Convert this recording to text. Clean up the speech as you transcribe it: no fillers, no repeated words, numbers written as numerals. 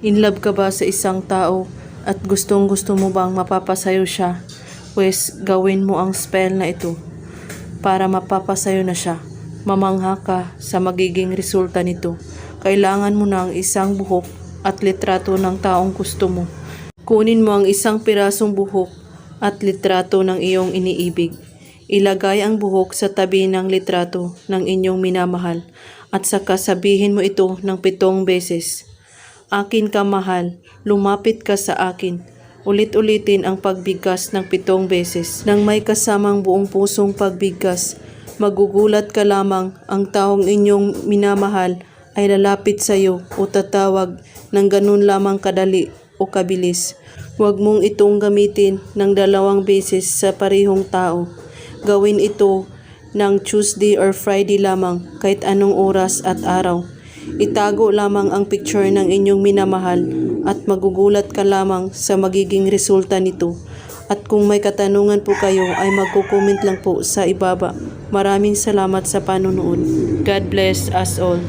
In love ka ba sa isang tao at gustong gusto mo bang mapapasayo siya? Pues gawin mo ang spell na ito para mapapasayo na siya. Mamangha ka sa magiging resulta nito. Kailangan mo ng isang buhok at litrato ng taong gusto mo. Kunin mo ang isang pirasong buhok at litrato ng iyong iniibig. Ilagay ang buhok sa tabi ng litrato ng inyong minamahal at saka sabihin mo ito ng 7 beses. Akin ka mahal, lumapit ka sa akin. Ulit-ulitin ang pagbigkas ng 7 beses. Nang may kasamang buong pusong pagbigkas, magugulat ka lamang ang taong inyong minamahal ay lalapit sa iyo o tatawag ng ganun lamang kadali o kabilis. Huwag mong itong gamitin ng 2 beses sa parehong tao. Gawin ito ng Tuesday or Friday lamang kahit anong oras at araw. Itago lamang ang picture ng inyong minamahal at magugulat ka lamang sa magiging resulta nito. At kung may katanungan po kayo ay magko-comment lang po sa ibaba. Maraming salamat sa panonood. God bless us all.